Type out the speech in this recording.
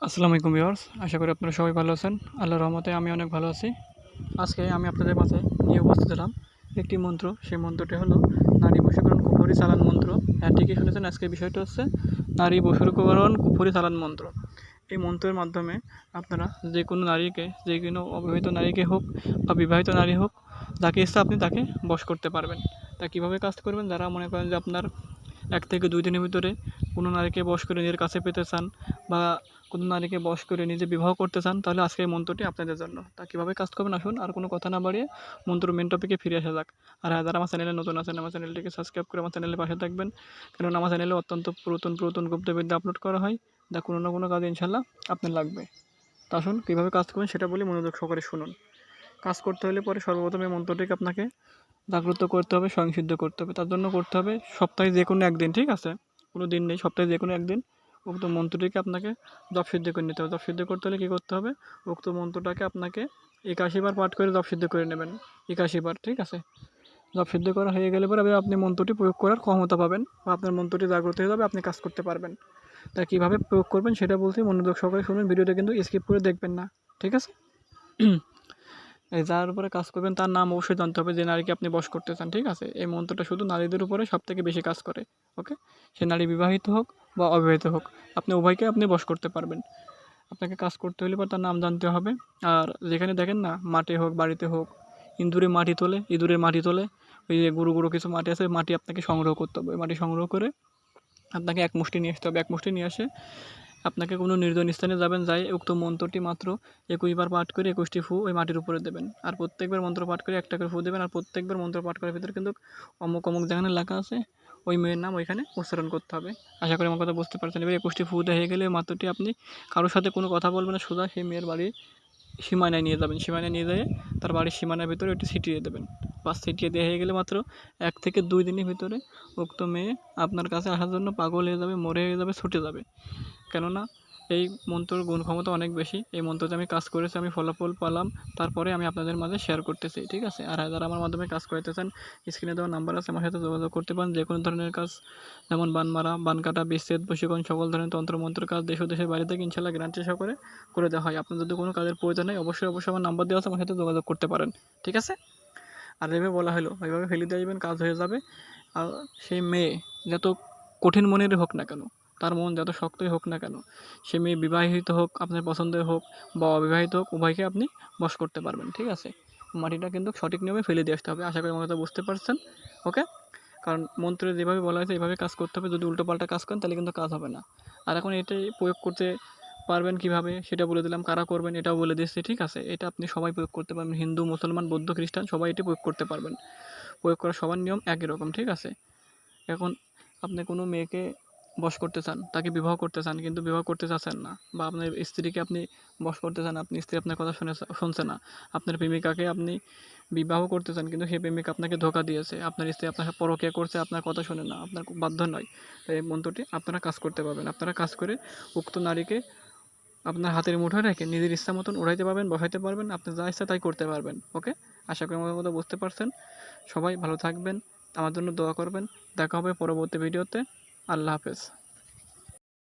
আসসালামু আলাইকুম ভিউয়ার্স, আশা করি আপনারা সবাই ভালো আছেন। আল্লাহর রহমতে আমি অনেক ভালো আছি। আজকে আমি আপনাদের মাঝে নিয়ে উপস্থিত হলাম একটি মন্ত্র। সেই মন্ত্রটি হলো নারী বশীকরণ কুফরি চালান মন্ত্র। হ্যাঁ, ঠিকই শুনেছেন। আজকের বিষয়টা হচ্ছে নারী বশীকরণ কুফরি চালান মন্ত্র। এই মন্ত্রের মাধ্যমে আপনারা যে কোনো নারীকে, যে কোনো অবিবাহিত নারীকে হোক বা বিবাহিত নারী হোক, যাকে ইচ্ছা আপনি তাকে বশ করতে পারবেন। তা কীভাবে কাজ করবেন? যারা মনে করেন যে আপনার 1 থেকে 2 দিনের ভিতরে কোনো নারীকে বশ করে নিজের কাছে পেতে চান বা কোনো নারীকে বশ করে নিজে বিবাহ করতে চান, তাহলে আজকে এই মন্ত্রটি আপনাদের জন্য। তা কীভাবে কাজ করবেন আসুন, আর কোনো কথা না বাড়িয়ে মন্ত্র মেন টপিকে ফিরে আসা যাক। আর যারা আমার চ্যানেলে নতুন আছেন, আমার চ্যানেলটিকে সাবস্ক্রাইব করে আমার চ্যানেলের পাশে থাকবেন, কারণ আমার চ্যানেলে অত্যন্ত পুরাতন গুপ্তবিদ্যা আপলোড করা হয়, যা কোনো না কোনো কাজে ইনশাল্লাহ আপনার লাগবে। তা আসুন কীভাবে কাজ করবেন সেটা বলি, মনোযোগ সহকারে শুনুন। কাজ করতে হলে পরে সর্বপ্রথম এই মন্ত্রটিকে আপনাকে জাগ্রত করতে হবে, স্বয়ংসিদ্ধ করতে হবে। তার জন্য করতে হবে সপ্তাহে যে কোনো একদিন, ঠিক আছে? কোনো দিন নেই, সপ্তাহে যে কোনো একদিন উক্ত মন্ত্রটিকে আপনাকে জপসিদ্ধ করে নিতে হবে। জপসিদ্ধ করতে হলে কী করতে হবে? উক্ত মন্ত্রটাকে আপনাকে 81 বার পাঠ করে জপসিদ্ধ করে নেবেন। 81 বার, ঠিক আছে? জপসিদ্ধ করা হয়ে গেলে পরে আপনি মন্ত্রটি প্রয়োগ করার ক্ষমতা পাবেন বা আপনার মন্ত্রটি জাগ্রত হয়ে যাবে, আপনি কাজ করতে পারবেন। তা কীভাবে প্রয়োগ করবেন সেটা বলছি, মনোযোগ সহকারে শুনুন। ভিডিওটা কিন্তু স্কিপ করে দেখবেন না, ঠিক আছে? যার উপরে কাজ করবেন তার নাম অবশ্যই জানতে হবে, যে নারীকে আপনি বশ করতে চান, ঠিক আছে? এই মন্ত্রটা শুধু নারীদের উপরে সবথেকে বেশি কাজ করে, ওকে? সে নারী বিবাহিত হোক বা অবিবাহিত হোক, আপনি উভয়কে আপনি বশ করতে পারবেন। আপনাকে কাজ করতে হলে পর তার নাম জানতে হবে। আর যেখানে দেখেন না, মাঠে হোক বাড়িতে হোক, ইঁদুরে মাটি তোলে, ইঁদুরের মাটি তোলে, ওই যে গুঁড়ো গুঁড়ো কিছু মাটি আছে, মাটি আপনাকে সংগ্রহ করতে হবে। মাটি সংগ্রহ করে আপনাকে এক মুষ্টি নিয়ে আসতে হবে। এক মুষ্টি নিয়ে আসে আপনাকে কোনো নির্জন স্থানে যাবেন, যাই উক্ত মন্ত্রটি মাত্র 21 বার পাঠ করে 21টি ফু ওই মাটির উপরে দেবেন। আর প্রত্যেকবার মন্ত্র পাঠ করে একটা করে ফু দেবেন। আর প্রত্যেকবার মন্ত্র পাঠ করার ভিতরে কিন্তু অমুক অমুক যেখানে লেখা আছে ওই মেয়ের নাম ওইখানে উচ্চারণ করতে হবে। আশা করি আমার কথা বুঝতে পারছেন। এবার 21টি ফু দেওয়া হয়ে গেলে ওই মাত্রটি আপনি কারোর সাথে কোনো কথা বলবেন না, সোজা সেই মেয়ের বাড়ির সীমানায় নিয়ে যাবেন। সীমানায় নিয়ে যেয়ে তার বাড়ির সীমানার ভিতরে ওইটি ছিটিয়ে দেবেন। বাস ছিটিয়ে দেওয়া হয়ে গেলে মাত্র 1 থেকে 2 দিনের ভিতরে উক্ত মেয়ে আপনার কাছে আসার জন্য পাগল হয়ে যাবে, মরে হয়ে যাবে, ছুটে যাবে। কেননা এই মন্ত্রর গুণ ক্ষমতা অনেক বেশি। এই মন্ত্রতে আমি কাজ করেছি, আমি ফলাফল পেলাম, তারপরে আমি আপনাদের মাঝে শেয়ার করতেছি, ঠিক আছে? আর যারা আমার মাধ্যমে কাজ করাতে চান, স্ক্রিনে দেওয়া নাম্বার আছে, আমার সাথে যোগাযোগ করতে পারেন। যে কোনো ধরনের কাজ, যেমন বান মারা, বান কাটা, বিচ্ছেদ, বশীকরণ, সকল ধরনের তন্ত্রমন্ত্র কাজ দেশ ও দেশের বাইরে থেকে ইনশাল্লাহ গ্যারান্টি সহকারে করে দেওয়া হয়। আপনার যদি কোনো কাজের প্রয়োজন হয় অবশ্যই আমার নাম্বার দেওয়া আছে, আমার সাথে যোগাযোগ করতে পারেন, ঠিক আছে? আর যেভাবে বলা হলো ওইভাবে ফেলে দিয়ে আসবেন, কাজ হয়ে যাবে। আর সেই মেয়ে যত কঠিন মনেরই হোক না কেন, তার মন যত শক্তই হোক না কেন, সে মেয়ে বিবাহিত হোক, আপনার পছন্দের হোক বা অবিবাহিত হোক, উভয়কে আপনি বশ করতে পারবেন, ঠিক আছে? মাটিটা কিন্তু সঠিক নিয়মে ফেলে দিয়ে আসতে হবে। আশা করি আমার কথা বুঝতে পারছেন, ওকে? কারণ মন্ত্রে যেভাবে বলা হয়েছে এইভাবে কাজ করতে হবে। যদি উল্টোপাল্টা কাজ করেন তাহলে কিন্তু কাজ হবে না। আর এখন এটাই প্রয়োগ করতে পারবেন কীভাবে সেটা বলে দিলাম, কারা করবেন এটাও বলে দিচ্ছি, ঠিক আছে? এটা আপনি সবাই প্রয়োগ করতে পারবেন, হিন্দু, মুসলমান, বৌদ্ধ, খ্রিস্টান সবাই এটি প্রয়োগ করতে পারবেন। প্রয়োগ করার সবার নিয়ম একই রকম, ঠিক আছে? এখন আপনি কোনো মেয়েকে বশ করতে চান, তাকে বিবাহ করতে চান, কিন্তু বিবাহ করতে চাচ্ছেন না, বা আপনার স্ত্রীকে আপনি বশ করতে চান, আপনি স্ত্রী আপনার কথা শুনছে না। আপনার প্রেমিকাকে আপনি বিবাহ করতে চান, কিন্তু সেই প্রেমিকা আপনাকে ধোঁকা দিয়েছে, আপনার স্ত্রী আপনার সাথে পরকীয়া করছে, আপনার কথা শোনে না, আপনার বাধ্য নয়। তাই এই মন্ত্রটি আপনারা কাজ করতে পারবেন। আপনারা কাজ করে উক্ত নারীকে আপনার হাতের মুঠোয় রেখে নিজের ইচ্ছা মতন উড়াইতে পারবেন, বসাইতে পারবেন, আপনি যা ইচ্ছা তাই করতে পারবেন, ওকে? আশা করি আমার কথা বুঝতে পারছেন। সবাই ভালো থাকবেন, আমার জন্য দোয়া করবেন। দেখা হবে পরবর্তী ভিডিওতে। আল্লাহ হাফেজ।